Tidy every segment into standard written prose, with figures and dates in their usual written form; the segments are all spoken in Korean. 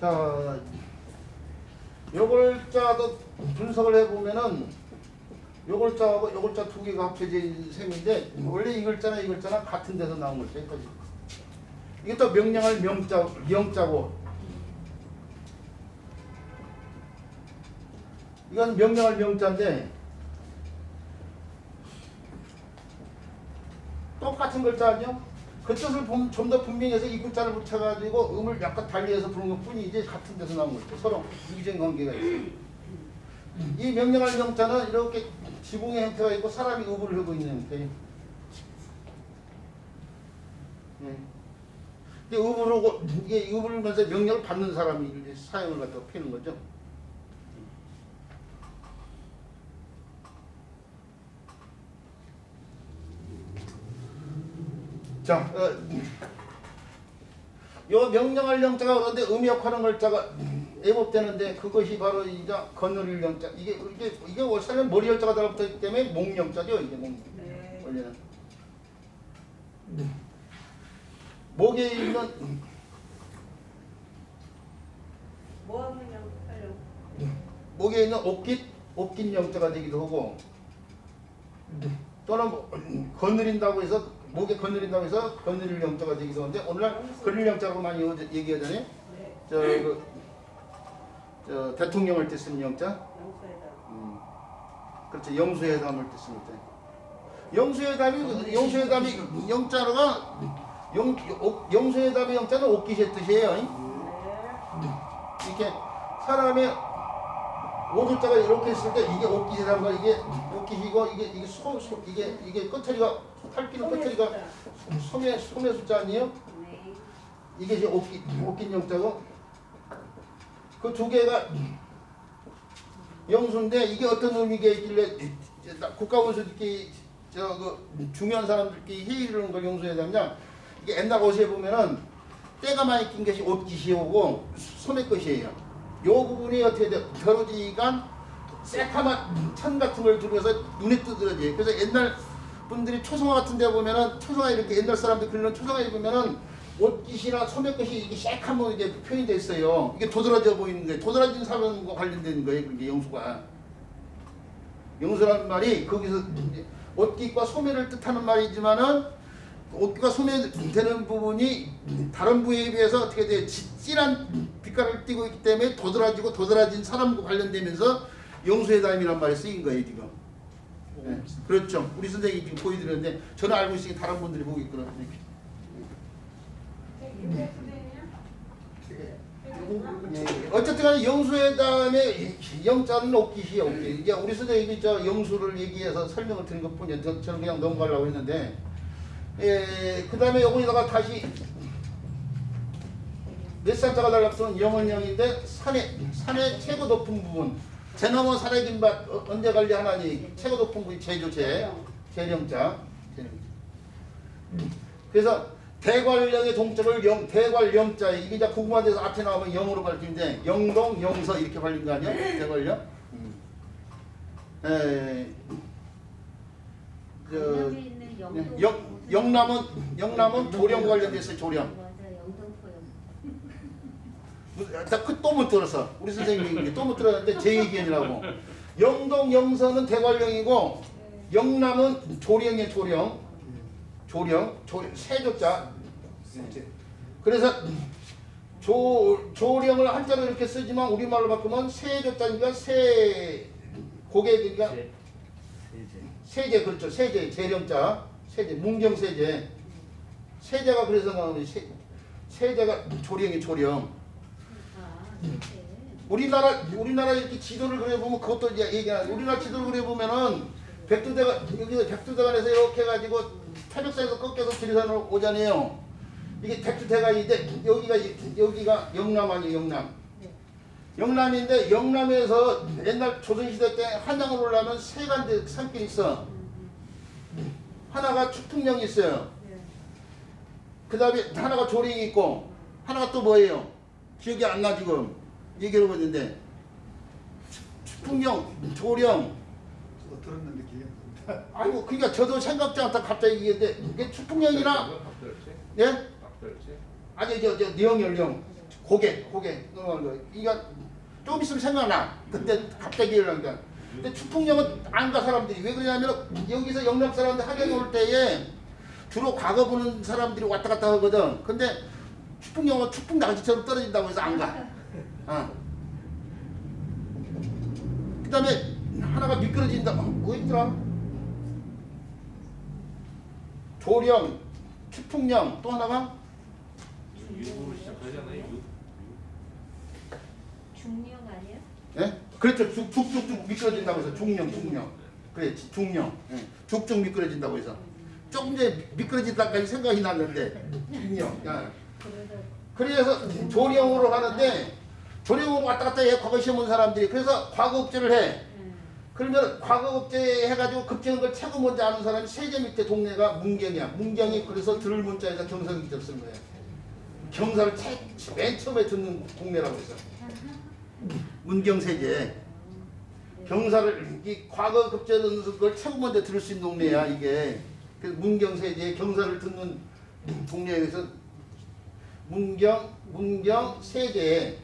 자, 요 글자도 분석을 해보면은 요 글자하고 요 글자 두 개가 합쳐진 셈인데 원래 이 글자나 이 글자나 같은 데서 나온 글자예요. 이게 또 명량할 명자고 이건 명량할 명자인데 똑같은 글자 아니요? 그 뜻을 좀 더 분명히 해서 이 글자를 붙여가지고 음을 약간 달리해서 부르는 것 뿐이지 같은 데서 나온 거죠. 서로 유기적인 관계가 있어요. 이 명령할 명자는 이렇게 지붕의 형태가 있고 사람이 음을 하고 있는 형태예요. 이게 음을 하고 이게 음을 하면서 명령을 받는 사람이 사용을 갖다 피는 거죠. 자, 요 명령할 영자가 그런데 음역하는 글자가 애법되는데 그것이 바로 이제 거느릴 영자. 이게 원래는 머리 열자가 달라붙었기 때문에 목영자죠. 이게 목. 네. 원래는 목에 있는 뭐 하려고? 목에 있는 옥깃 영자가 되기도 하고 또는 거느린다고 해서 목에 거느린다고 해서 거느릴 영자가 되기도 하는데 오늘날 거느릴 영자라고 많이 얘기하잖아요. 네. 저 대통령을 때 쓰는 영자. 영수회담. 그렇죠. 영수회담을 때 쓰는 때. 영수회담이 영자가 영수회담의 영자는 옥깃의 뜻이에요. 네. 이렇게 사람의 오글자가 이렇게 있을 때 이게 옥깃이란가 이게 옥깃이고 이게 끝처리가 탈기는 끝처리가 소매 숫자 아니에요? 네. 이게 이제 옥깃 영자고 그 두 개가 영수인데 이게 어떤 의미가 있길래 국가원수들끼리 중요한 사람들끼리 회의를 하는 걸 영수회담이냐 이게 옛날 옷에 보면은 때가 많이 낀 것이 옷깃이 오고 소매 것이에요. 요 부분이 어떻게 돼? 겨루지간 새카만 천 같은 걸 들어서 눈에 뜨더라고요. 그래서 옛날 분들이 초성화 같은 데 보면은 초성화 이렇게 옛날 사람들 그리는 초성화 입으면은 옷깃이나 소매것이 이게 새카만 이제 표현이 돼 있어요. 이게 도드라져 보이는 거예요. 도드라진 사람과 관련된 거예요. 그게 영수가. 영수라는 말이 거기서 옷깃과 소매를 뜻하는 말이지만은 옷깃과 소매 되는 부분이 다른 부위에 비해서 어떻게 돼? 진한 빛깔을 띠고 있기 때문에 도드라지고 도드라진 사람과 관련되면서 영수회담이란 말이 쓰인 거예요 지금. 네. 그렇죠. 우리 선생님이 지금 보여드렸는데 저는 알고 있으니 다른 분들이 보고 있거든요. 어쨌든 간에 영수회담의 영자는 옥깃이에요. 옥깃. 이제 우리 선생님이 저 영수를 얘기해서 설명을 드린 것 뿐이에요. 저는 그냥 넘어가려고 했는데 그 다음에 여기다가 다시 몇 산자가 달라붙은 영원영인데 산의 최고 높은 부분 제넘어 산의 김밭 언제 관리 하나니 최고 높은 부분이 제령자 그래서 대관령의 동적을 대관령자 이게 이제 궁금한 데서 앞에 나오면 영으로 밝히는데 영동 영서 이렇게 밝힌 거 아니야? 대관령 영남은 조령 관련돼서 조령. 또 못 들었어. 우리 선생님이 또 못 들었는데 제 얘기하느라고. 영동 영서는 대관령이고 영남은 조령이에요. 조령 세조자. 그래서 조령을 한자로 이렇게 쓰지만 우리말로 바꾸면 세조자니까 고개니까 세제 그렇죠. 세제 재령자 세제 문경세제 세제가 그래서 나오는 세제가 조령. 우리나라 이렇게 지도를 그려보면 그것도 이제 얘기하는 우리나라 지도를 그려보면은 백두대가 여기서 백두대간에서 이렇게 해가지고 태백산에서 꺾여서 지리산으로 오잖아요. 이게 백두대간인데 여기가 영남 아니에요. 영남인데 영남에서 옛날 조선시대 때 한양을 오려면 세 가지 산길이 있어. 하나가 축풍령이 있어요. 그 다음에 하나가 조령이 있고 하나가 또 뭐예요? 기억이 안 나 지금 얘기하고 있는데 축풍령, 조령 저도 들었는데 기억이 안 납니다. 아이고 그러니까 저도 생각지 않다 갑자기 얘기했는데 이게 축풍령이나 예? 아니 저 내영열령 고개 넘어가는 거. 이거 좀 있으면 생각나. 근데 갑자기 일어난다. 근데 축풍령은 안 가 사람들이. 왜 그러냐면 여기서 영남 사람들 하경이 올 때에 주로 과거 보는 사람들이 왔다 갔다 하거든. 근데 축풍령은 축풍 나가지처럼 떨어진다고 해서 안 가. 그 다음에 하나가 미끄러진다. 뭐 있더라? 조령, 축풍령, 또 하나가 유로 시작하잖아요. 중령 아니야? 예? 그렇죠. 죽죽죽 미끄러진다고 해서 중령. 그래, 중령. 예. 죽죽 미끄러진다고 해서. 조금 전에 미끄러진다까지 생각이 났는데 중령. 야. 그래서 조령으로 하는데 조령으로 왔다 갔다 해. 과거 시험 온 사람들이. 그래서 과거 급제를 해. 그러면 과거 급제 해가지고 급제한 걸 최고 먼저 아는 사람이 세제 밑에 동네가 문경이야. 문경이 그래서 들을 문자에다 경사를 기적 쓴 거야. 경사를 맨 처음에 듣는 동네라고 해서. 문경세제. 경사를 이 과거 급제하는 걸 최고 먼저 들을 수 있는 동네야 이게. 그래서 문경세제 경사를 듣는 동네에서 문경 세제.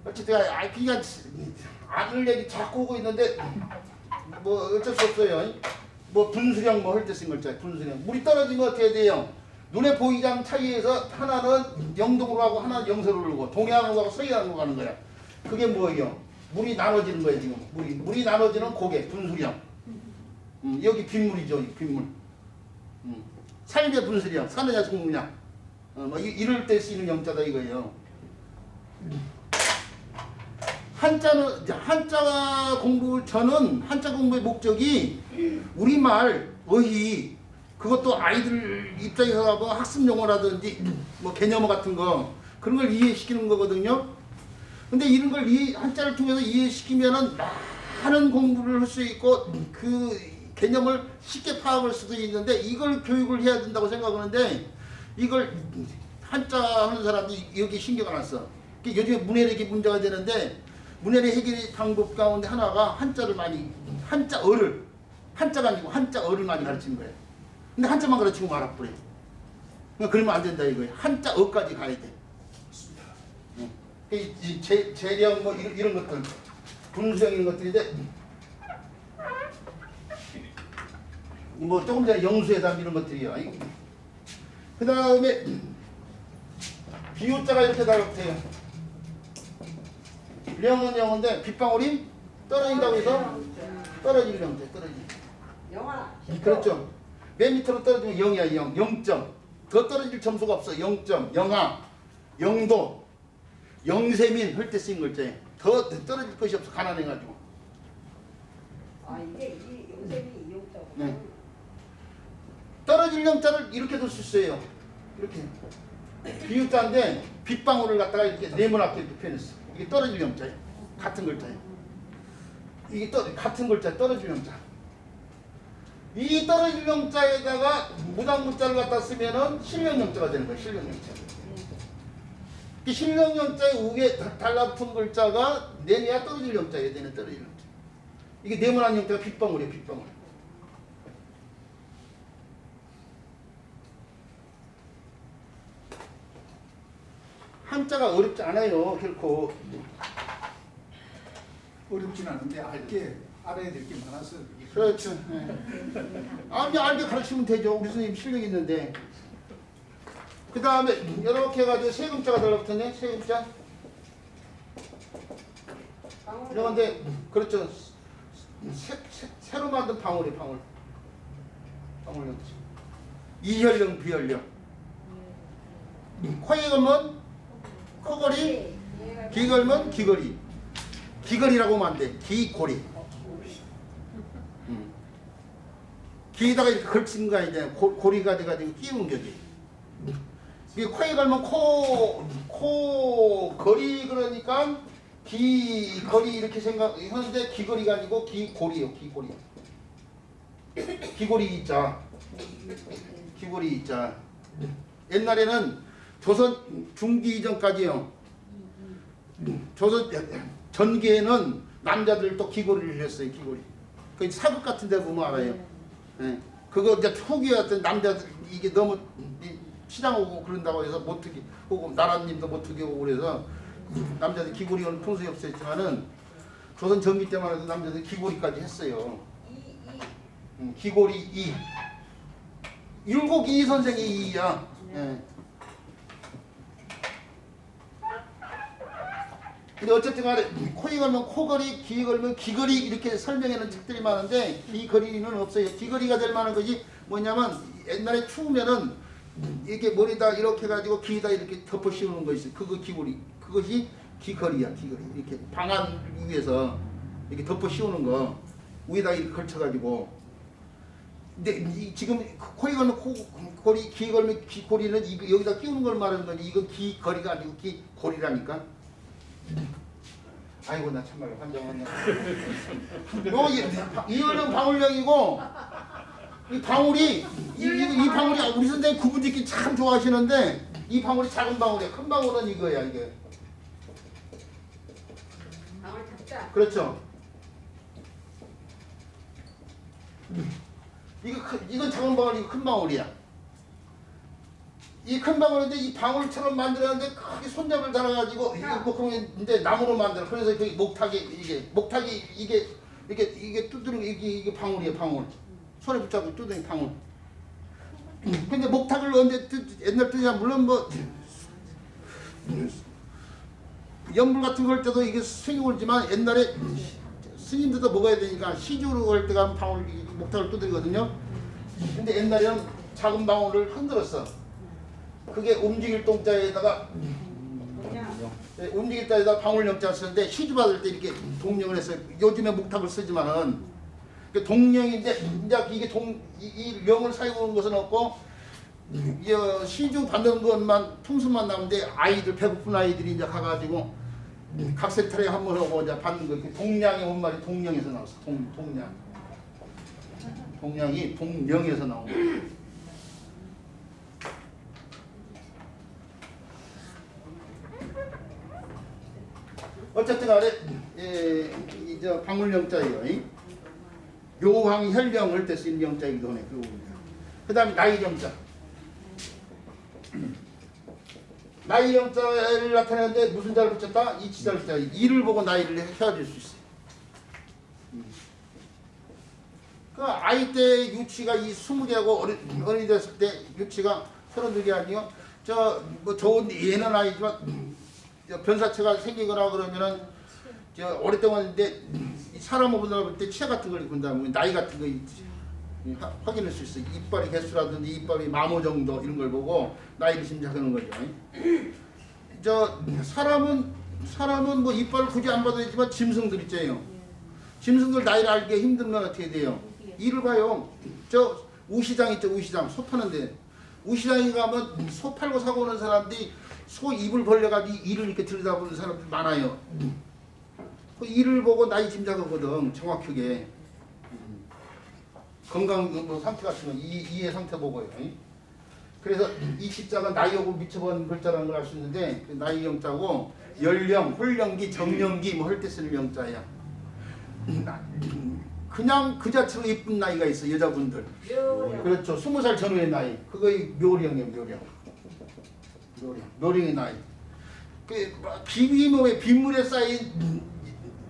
어쨌든 그냥 아들 얘기 자꾸 오고 있는데 뭐 어쩔 수 없어요. 뭐 분수령 뭐 할 때 쓴 글자 분수령. 물이 떨어지면 어떻게 돼요? 눈에 보이지 않는 차이에서 하나는 영동으로 가고 하나는 영서로 가고 동해안으로 가고 서해안으로 가는 거야. 그게 뭐예요? 물이 나눠지는 거예요 지금. 물이 나눠지는 고개 분수령. 여기 빗물이죠. 이 빗물. 삶의 분수령. 산의 야성문양. 뭐 이럴 때 쓰이는 영자다 이거예요. 한자 공부 저는 한자 공부의 목적이 우리말 어휘 그것도 아이들 입장에서 뭐 학습 용어라든지 뭐 개념어 같은 거 그런 걸 이해시키는 거거든요. 근데 이런 걸 한자를 통해서 이해시키면은 많은 공부를 할 수 있고 그 개념을 쉽게 파악할 수도 있는데 이걸 교육을 해야 된다고 생각하는데 이걸 한자 하는 사람들이 여기 신경을 안 써. 요즘에 문해력이 문제가 되는데 문해력 해결 방법 가운데 하나가 한자를 많이 한자가 아니고 한자어를 많이 가르치는 거예요. 근데 한자만 가르치고 말아버려. 그러면 안 된다 이거예요. 한자어까지 가야 돼. 이 재령 뭐 이런 것들 분수형 이런 것들인데 뭐 조금 전에 영수회담 이런 것들이요. 그 다음에 비유자가 이렇게 달라붙어요. 령은 영인데 빗방울이 떨어진다고 해서 떨어지는 형태, 떨어지는. 영아. 그렇죠. 맨 밑으로 떨어지면 0이야, 0. 0점. 더 떨어질 점수가 없어. 0점. 영하, 영도, 영세민 할 때 쓰인 글자에 더 떨어질 것이 없어. 가난해가지고. 아 이게 이 요셉이 이용자고. 네. 떨어질 영자를 이렇게 둘 수 있어요. 이렇게. 비유자인데 빗방울을 갖다가 이렇게 네모나게 이렇게 표현했어. 이게 떨어질 영자예요. 같은 글자예요. 이게 같은 글자 떨어질 영자. 이 떨어질 영자에다가 무당문자를 갖다 쓰면은 실명영자가 되는 거예요. 실명영자. 이 실명영자의 위에 달라붙은 글자가 내내야 떨어질 영자예요. 내내 떨어질 영자. 이게 네모난 영자가 빗방울이에요. 빗방울. 한자가 어렵지 않아요. 결코. 어렵진 않은데 알아야 될 게 많아서 그렇죠. 네. 알게 가르치면 되죠. 우리 선생님 실력 있는데. 그 다음에 이렇게 해가지고 세 글자가 달라붙었네. 세 글자. 이런데 그렇죠. 새로 만든 방울이 방울. 방울 이혈령 비혈령. 코에 걸면 코걸이, 귀 걸면 귀걸이. 귀걸이라고 하면 안 돼. 귀고리. 귀에다가 이렇게 걸친 거 아니냐. 고리가 돼가지고 끼운 거지. 이게 코에 걸면 코 거리 그러니까 귀 거리 이렇게 생각하는데 귀거리가 아니고 귀고리요. 귀고리. 귀고리 있자. 귀고리 있자. 옛날에는 조선 중기 이전까지요. 조선 전기에는 남자들도 귀고리를 했어요. 귀고리. 그 사극 같은 데 보면 알아요. 네. 그거 이제 초기에 어떤 남자들 이게 너무 시장 오고 그런다고 해서 못하게 오고 나라님도 못하게 오고 그래서 남자들 귀걸이는 풍습이 없었지만은 조선 전기 때만 해도 남자들 귀걸이까지 했어요. 귀걸이 이 율곡 이 선생이 이야. 예. 근데 어쨌든 간에 코에 걸면 코걸이, 귀에 걸면 귀걸이 이렇게 설명하는 책들이 많은데 귀걸이는 없어요. 귀걸이가 될 만한 것이 뭐냐면 옛날에 추우면은 이렇게 머리다 이렇게 가지고 귀에다 이렇게 덮어 씌우는 거 있어요. 그거 귀걸이. 그것이 귀걸이야. 귀걸이. 이렇게 방안 위에서 이렇게 덮어 씌우는 거 위에다 이렇게 걸쳐가지고. 근데 지금 코에 걸면 코걸이, 귀에 걸면 귀걸이는 이거 여기다 끼우는 걸 말하는 거지. 이건 귀걸이가 아니고 귀걸이라니까. 아이고 나 참말로 환장하네. 이거는 방울령이고 이 방울이 이 방울이 우리 선생님 구분짓기 참 좋아하시는데 이 방울이 작은 방울이야. 큰 방울은 이거야 이게. 방울 작다. 그렇죠. 이건 작은 방울, 이거 큰 방울이야. 이 큰 방울인데 이 방울처럼 만들었는데 크게 손잡이를 달아가지고 이거 뭐 그러면 이제 나무로 만들어. 그래서 그 목탁이 이게 두드리고 이게 방울이에요. 방울. 손에 붙잡고 두드리는 방울. 근데 목탁을 언제 옛날 뜨냐 물론 뭐 연불 같은 거 할 때도 이게 스윙이 올지만 옛날에 스님들도 먹어야 되니까 시주로 할 때가 방울 목탁을 두드리거든요. 근데 옛날에는 작은 방울을 흔들었어. 그게 움직일 동자에다가 움직일 때에다 방울령자 쓰는데 시주 받을 때 이렇게 동령을 했어요. 요즘에 목탁을 쓰지만은 동령인데 이제 이게 이 령을 사용하는 것은 없고 시주 받는 것만 풍수만 나오는데 아이들 배고픈 아이들이 이제 가가지고 각색탈에 한번 하고 이제 받는 거. 동량의 본말이 동령에서 나왔어. 동량. 동량이 동령에서 나온 거. 어쨌든 간에 이제 방울령자예요. 묘황혈령 할 때 쓰는 영자이기도 하네. 그 다음에 나이령자. 나이령자를 나타내는데 무슨 자를 붙였다? 이치자를 붙였다. 이를 보고 나이를 헤어질 수 있어요. 그 아이 때 유치가 이 20개하고 어른이 됐을 때 유치가 32개 아니요? 뭐 좋은 얘는 아니지만 변사체가 생기거나 그러면은 오랫동안인데 사람을 볼 때 치아 같은 걸 본다면 나이 같은 거 확인할 수 있어요. 이빨의 개수라든지 이빨의 마모 정도 이런 걸 보고 나이를 짐작하는 거죠. 사람은 뭐 이빨을 굳이 안 봐도 되지만 짐승들 있잖아요. 짐승들 나이를 알기 힘들면 어떻게 돼요? 이를 봐요. 우시장 있죠. 우시장 소 파는데 우시장에 가면 소 팔고 사고 오는 사람들이 소 입을 벌려가지고 이를 이렇게 들여다보는 사람들 많아요. 그 이를 보고 나이 짐작하거든. 정확하게. 건강 뭐 상태 같은 거 이의 상태 보고요. 그래서 이 십자가 나이하고 미쳐본 글자라는 걸 알 수 있는데 그 나이 영자고 연령, 홀령기, 정령기 뭐 할 때 쓰는 영자야. 그냥 그 자체로 이쁜 나이가 있어 여자분들. 그렇죠. 20살 전후의 나이. 그거의 묘령이에요. 묘령의 나이. 비밀의 빗물에 쌓인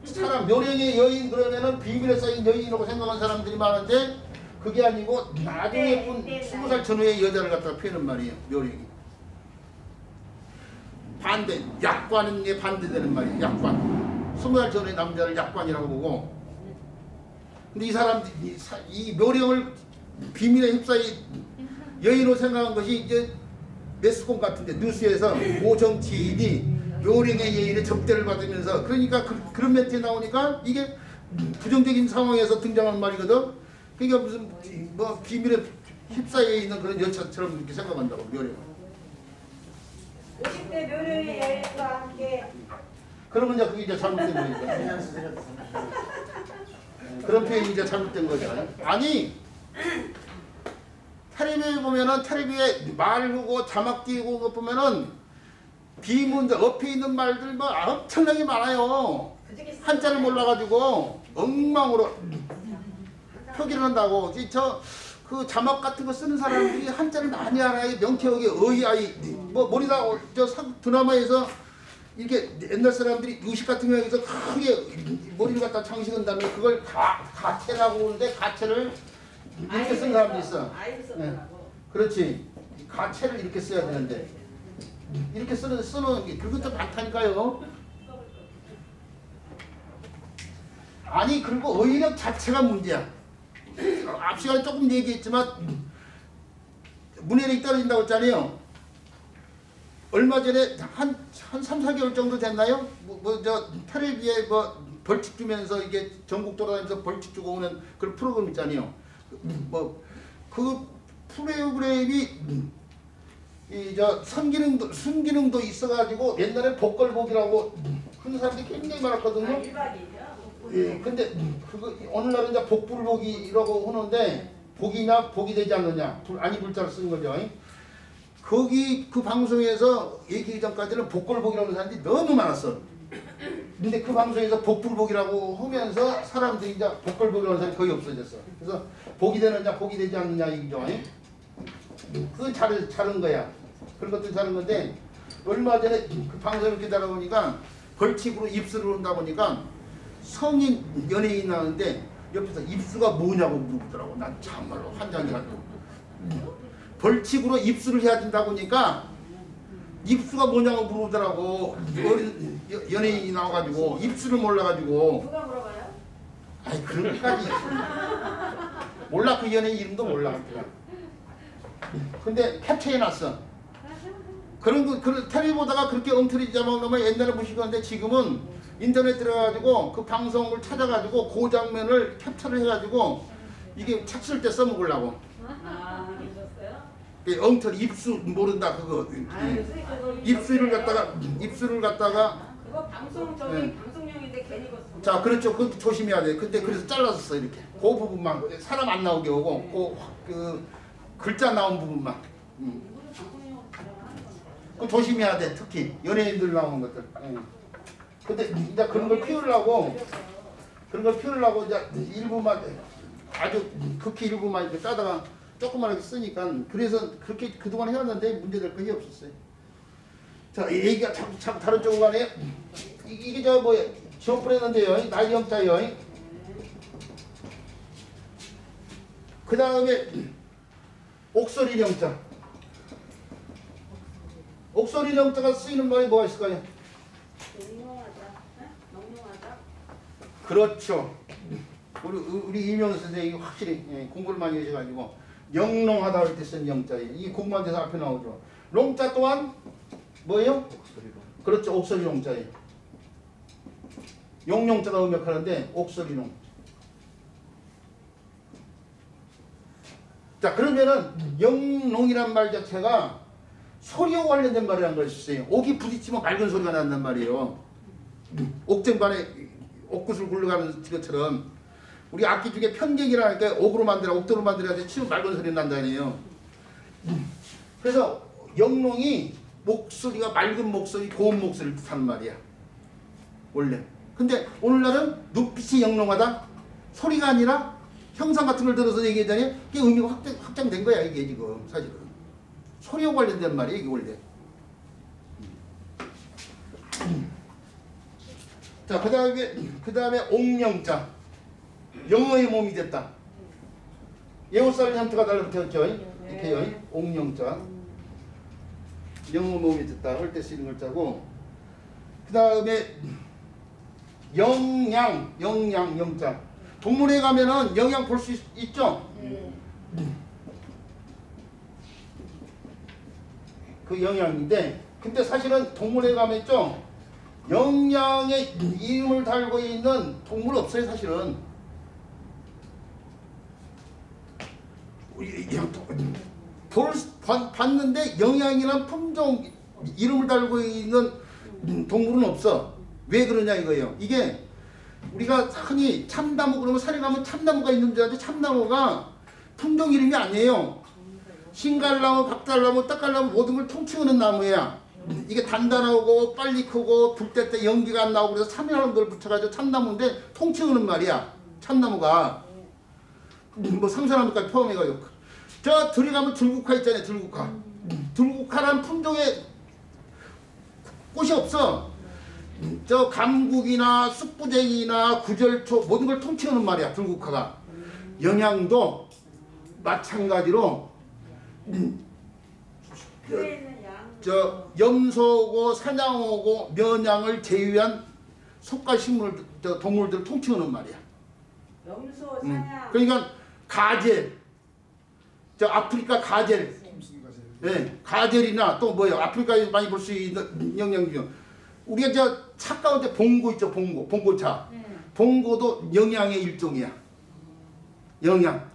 사람, 묘령의 여인 그러면은 비밀에 쌓인 여인이라고 생각하는 사람들이 많은데 그게 아니고 나중에 예쁜 20살 전후의 여자를 갖다가 표현한 말이에요. 묘령이. 반대, 약관은 게 반대되는 말이에요. 약관. 20살 전후의 남자를 약관이라고 보고. 근데 이 사람들이 이 묘령을 비밀에 휩싸인 여인으로 생각한 것이 이제 매스콘 같은데 뉴스에서 모 정치인이 묘령의 여인의 접대를 받으면서 그러니까 그런 멘트에 나오니까 이게 부정적인 상황에서 등장하는 말이거든. 그러니까 무슨 뭐 비밀에 휩싸여 있는 그런 여자처럼 이렇게 생각한다고 묘령. 50대 묘령의 여인과 함께 그러면 이제 그게 이제 잘못된 거니까. 그런 표현이 이제 잘못된 거죠. 아니 텔레비에 보면은 텔레비에 말 보고 자막 띄고 거 보면은 비문들 옆에 있는 말들 뭐 엄청나게 많아요. 한자를 몰라가지고 엉망으로 표기를 한다고. 그 자막 같은 거 쓰는 사람들이 한자를 많이 알아야 명태어기 어이아이 뭐 머리다 드라마에서 이렇게 옛날 사람들이 의식 같은 경우에서 크게 머리를 갖다 장식한 다음에 그걸 가채라고 하는데 가채를 이렇게 쓰는 사람도 있어. 아이를 네. 썼더라고. 그렇지. 가채를 이렇게 써야 되는데 이렇게 쓰는 게 그것도 많다니까요. 아니 그리고 어휘력 자체가 문제야. 앞 시간에 조금 얘기했지만 문해력이 떨어진다고 했잖아요. 얼마 전에 한 3, 4개월 정도 됐나요? 저 텔레비에 벌칙 주면서 이게 전국 돌아다니면서 벌칙 주고 오는 그런 프로그램 있잖아요. 그 프로그램이 순기능도 있어가지고 옛날에 복걸복이라고 그런 사람들이 굉장히 많았거든요. 일반이죠. 예, 근데 그거 오늘날은 이제 복불복이라고 하는데 복이냐 복이 되지 않느냐 아니 불자를 쓰는 거죠. 거기 그 방송에서 얘기 전까지는 복걸복이라고 하는 사람들이 너무 많았어. 근데 그 방송에서 복불복이라고 하면서 사람들이 이제 복걸복이라는 사람이 거의 없어졌어. 그래서 복이 되느냐 복이 되지 않느냐 얘기죠. 그건 잘한 거야. 그런 것도 잘한 건데 얼마 전에 그 방송을 기다려 보니까 벌칙으로 입수를 한다 보니까 성인 연예인 나오는데 옆에서 입수가 뭐냐고 물어보더라고. 난 참말로 환장해가지고 벌칙으로 입수를 해야 된다고 하니까 입수가 뭐냐고 물어보더라고. 어린 연예인이 나와가지고 입수를 몰라가지고. 누가 물어봐요? 아이 그런 것까지 몰라. 그 연예인 이름도 몰라. 근데 캡처해놨어. 그런 텔레비 보다가 그렇게 엉터리 잡아놓으면 옛날에 보시던데 지금은 인터넷 들어가지고 그 방송을 찾아가지고 그 장면을 캡처를 해가지고 이게 책 쓸 때 써먹으려고. 아, 그러셨어요? 엉터리 입수 모른다 그거. 입수를 갖다가 그거 방송 네. 방송용인데 괜히 그거. 자 그렇죠. 그것도 조심해야 돼. 근데 그래서 잘라서 써 이렇게. 그 부분만 사람 안 나오게 하고 그 글자 나온 부분만. 방송용으로 촬영하는 거네. 그 조심해야 돼. 특히 연예인들 나오는 것들. 근데 이제 그런 걸 피우려고 이제 일부만 아주 극히 일부만 이렇게 따다가 조그맣게 쓰니까 그래서 그렇게 그동안 해왔는데 문제될 것이 없었어요. 자, 이 얘기가 자꾸 다른 쪽으로 가네요. 이게 저 뭐야 지원프레는데요. 날영자요. 그 다음에 옥소리 영자. 옥소리 영자가 쓰이는 말이 뭐가 있을까요? 농용하다. 그렇죠. 우리 이명수 선생님이 확실히 공부를 많이 하셔가지고 영롱하다 할 때 쓴 영자예요. 이게 공부한 데서 앞에 나오죠. 롱자 또한 뭐예요? 그렇죠. 옥소리 롱자예요. 용용자가 음역하는데 옥소리롱. 자 그러면은 영롱이란 말 자체가 소리와 관련된 말이라는 걸 있어요. 옥이 부딪히면 맑은 소리가 난단 말이에요. 옥쟁반에 옥구슬 굴러가는 것처럼 우리 악기 중에 편객이라니까 옥으로 만들어 옥도로 만들어야 치면 맑은 소리 난다니에요. 그래서 영롱이 목소리가 맑은 목소리, 고운 목소리를 뜻하는 말이야. 원래. 근데 오늘날은 눈빛이 영롱하다? 소리가 아니라 형상 같은 걸 들어서 얘기하자니 그게 의미가 확장된 거야 이게 지금 사실은. 소리와 관련된 말이야 이게 원래. 자 그 다음에 옥영자. 영어의 몸이 됐다. 예우살 형태가 달라붙었죠. 이렇게요. 옥영자. 영어 몸이 됐다 할 때 쓰이는 글자고. 그 다음에 영양 영자. 동물에 가면은 영양 볼 수 있죠. 그 영양인데 근데 사실은 동물에 가면 있죠. 영양의 이름을 달고 있는 동물 없어요 사실은. 봤는데 영양이란 품종 이름을 달고 있는 동물은 없어. 왜 그러냐 이거예요. 이게 우리가 흔히 참나무 그러면 산에 가면 참나무가 있는 줄 알았는데 참나무가 품종 이름이 아니에요. 신갈나무, 박달나무, 떡갈나무 모든 걸 통칭하는 나무야. 이게 단단하고 빨리 크고 불 때 연기가 안 나오고 그래서 참이라는 걸 붙여가지고 참나무인데 통칭하는 말이야. 참나무가 뭐 상사나무까지 포함해가지고 저 들어가면 들국화 있잖아요. 들국화. 들국화라는 품종의 꽃이 없어. 저 감국이나 쑥부쟁이나 구절초 모든 걸 통째하는 말이야. 들국화가. 영양도 마찬가지로 그에 있는 양. 저 염소고 사냥하고 면양을 제외한 속과 식물 저 동물들을 통칭하는 말이야. 염소 사냥. 그러니까 가젤, 저 아프리카 가젤, 톰슨 가젤. 예, 가젤이나 또 뭐요? 아프리카에 많이 볼 수 있는 영양 중 우리가 저 차 가운데 봉고 있죠, 봉고, 봉고차. 봉고도 영양의 일종이야. 영양.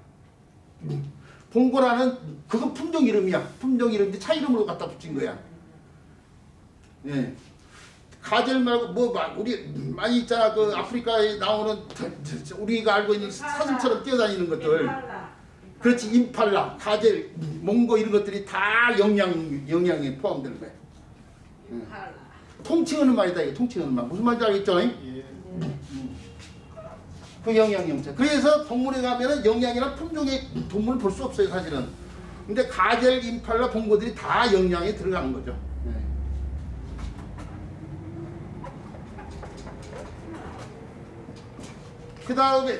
봉고라는 그건 품종 이름이야. 품종 이름인데 차 이름으로 갖다 붙인 거야. 예. 가젤 말고 뭐 우리 많이 있잖아. 그 아프리카에 나오는 우리가 알고 있는 사슴처럼 뛰어다니는 것들. 임팔라. 그렇지. 임팔라, 가젤, 몽고 이런 것들이 다 영양에 포함되는 거야. 임팔라. 통칭하는 말이다. 이게 통칭하는 말. 무슨 말인지 알겠죠? 예. 그 영양염자. 그래서 동물에 가면은 영양이나 품종의 동물을 볼 수 없어요, 사실은. 근데 가젤, 임팔라, 봉고들이 다 영양에 들어가는 거죠. 네. 그 다음에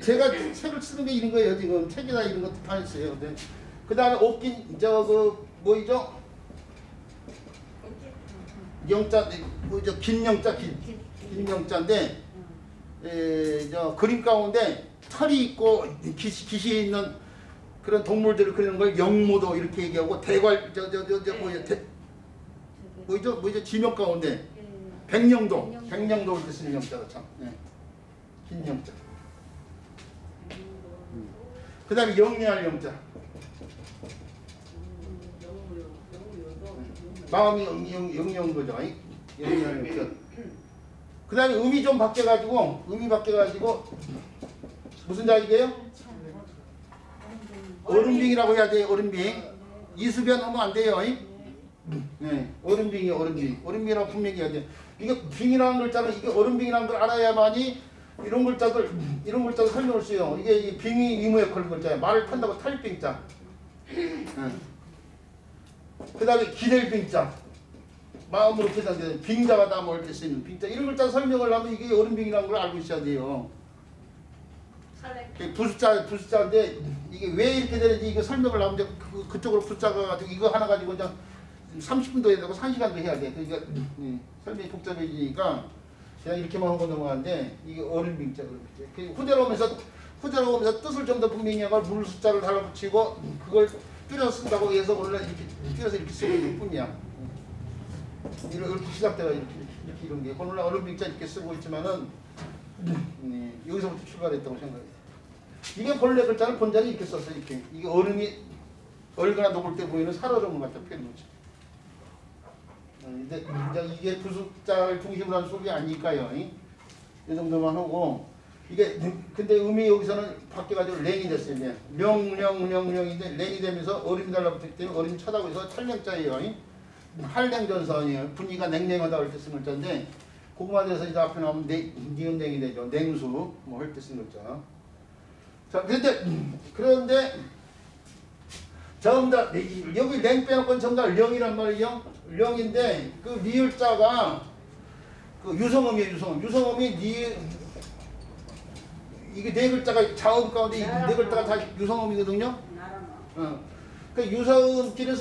제가 책을 쓰는 게 이런 거예요. 지금 책이나 이런 것도 다 있어요. 그 다음에 옷긴 그 뭐이죠? 영자 뭐죠? 긴 영자 긴 영자인데 저 그림 가운데 털이 있고 깃이 있는 그런 동물들을 그리는 걸 영모도 이렇게 얘기하고 대괄 뭐죠? 지명 가운데 백령도를 쓰는 영자가 참. 네. 긴 영자. 그 다음에 영리할 영자. 마음이 영리한 거죠. 영리할 영자. 그 다음에 음이 좀 바뀌어가지고 무슨 자이게요? 얼음빙이라고 해야 돼요. 얼음빙. 이수변 하면 안 돼요. 네, 얼음빙이에요. 얼음빙이라고 분명히 해야 돼요. 이게 빙이라는 글자는 이게 얼음빙이라는 걸 알아야만이 이런 글자들 설명을 써요. 이게 빙이 의무 역할을 글자예요. 말을 탄다고 탈 빙자. 그 다음에 기댈 빙자. 마음으로 계산되는 빙자가 다 멀리 수 있는 빙자. 이런 글자 설명을 하면 이게 얼음빙이라는 걸 알고 있어야 돼요. 부숫자인데 이게 왜 이렇게 되는지 이거 설명을 하면 이제 그쪽으로 부숫자가 가지고 이거 하나 가지고 그냥 30분도 해야 되고 1시간도 해야 돼. 그러니까 설명이 복잡해지니까 그냥 이렇게만 하고 넘어가는데 이게 얼음빙자. 후대로 오면서 뜻을 좀 더 분명히 하고 물 숫자를 달라붙이고 그걸 줄여서 쓴다고 해서 원래 이렇게 줄여서 이렇게 쓰고 있는 뿐이야. 이렇게 시작돼가 이렇게 이런 게 오늘 얼음빙자 이렇게 쓰고 있지만은 여기서부터 출발했다고 생각해요. 이게 본래 글자는 본자는 이렇게 썼어. 이렇게 이게 얼음이 얼거나 녹을 때 보이는 살얼음을 갖다 표현한 거지. 근데 이게 부숫자를 중심으로 한 수업이 아니니까요. 이 정도만 하고 이게 근데 음이 여기서는 바뀌어가지고 랭이 됐어요. 이제 명인데 랭이 되면서 얼음이 달라붙기 때문에 얼음이 쳐다고 해서 찰랭자예요. 한랭전선이에요. 분위기가 냉랭하다 할 때 쓴 글자인데 그거만 돼서 이제 앞에 나오면 니은냉이 되죠. 냉수 뭐 할 때 쓴 글자. 자 그런데 전부 다 여기 랭 빼놓고는 전부 다 령이란 말이에요. 령인데 그 리을자가 그 유성음이에요. 유성음이 이게 네 글자가 자음 가운데 네 글자가 다 유성음이거든요. 그 유성음끼리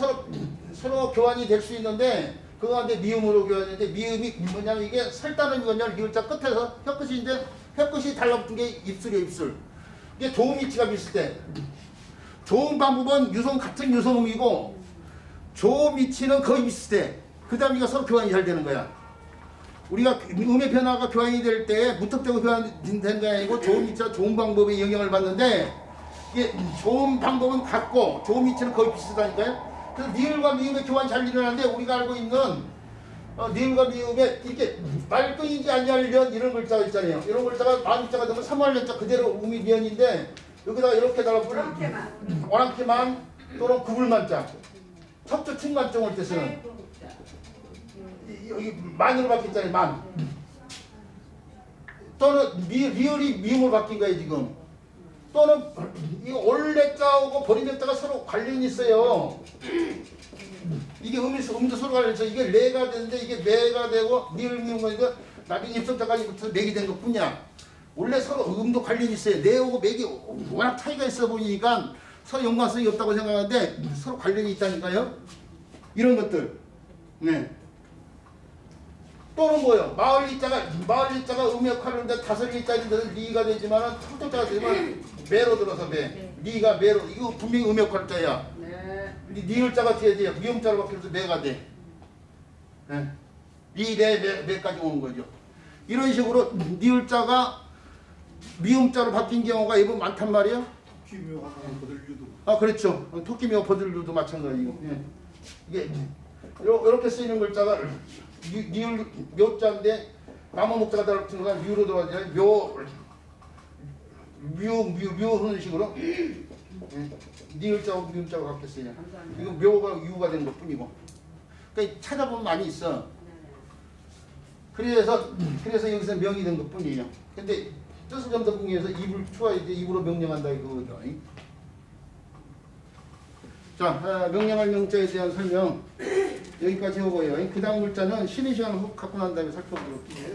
서로 교환이 될 수 있는데 그 가운데 미음으로 교환했는데 미음이 뭐냐면 이게 살다는 거냐 리을자 끝에서 혀끝인데 혀끝이 달라붙은 게 입술이에요. 입술. 이게 조음 위치가 비슷해. 조음 방법은 같은 유성음이고 조음 위치는 거의 비슷해. 그 다음에 이거 서로 교환이 잘 되는 거야. 우리가 음의 변화가 교환이 될 때 무턱대고 교환되는 게 아니고 조음 위치와 조음 방법의 영향을 받는데 이게 조음 방법은 같고 조음 위치는 거의 비슷하니까요. 그래서 니을과 미음의 교환이 잘 일어나는데 우리가 알고 있는 니을과 미음에 이렇게 말끈이지 아니하련 이런 글자가 있잖아요. 이런 글자가 만자가 되면 3월년자 그대로 음이 미연인데 여기다가 이렇게 달라붙는 오랑캐만 또는 구불만자 척추 측만종을 때 쓰는 여기 만으로 바뀌었잖아요. 만 또는 리을이 미음으로 바뀐 거예요. 지금 또는 이 올레자하고 버리메자가 서로 관련이 있어요. 이게 음도 서로 관련해서 이게 레가 되는데 이게 매가 되고 니을 미는 거니까 나중에 입속자까지 붙어서 맥이 된 것 뿐이야. 원래 서로 음도 관련이 있어요. 내하고 맥이 워낙 차이가 있어 보이니까 서로 연관성이 없다고 생각하는데 서로 관련이 있다니까요. 이런 것들. 네. 또는 뭐요? 마을 리자가 음 역할을 하는데 다섯 리자인데 리가 되지만은 턱자가 되면 매로 들어서 매. 리가 매로 이거 분명히 음 역할자야. 네. 니을자가 어떻게 돼요? 미음자로 바뀌어서 매가 돼. 네. 매까지 오는 거죠. 이런 식으로 니을자가 미음자로 바뀐 경우가 일부 많단 말이에요. 기묘하고 거들유도. 아 그렇죠. 토끼묘 버들류도 마찬가지고. 예. 이게 이렇게 쓰이는 글자가 니을 묘자인데 나무 목자가 달라붙은 거가 묘로 들어가잖아요. 묘 하는 식으로 니을자하고 미음자가 바뀌었어요. 이거 묘가 유가 된 것뿐이고. 그러니까 찾아보면 많이 있어. 그래서 여기서 명이 된 것뿐이에요. 근데 뜻을 좀 더 궁해서 입을 추가해서 입으로 명령한다 이거죠. 자, 명령할 명자에 대한 설명 여기까지 하고요. 그 다음 글자는 쉬는 시간을 갖고 난 다음에 살펴보도록 해요.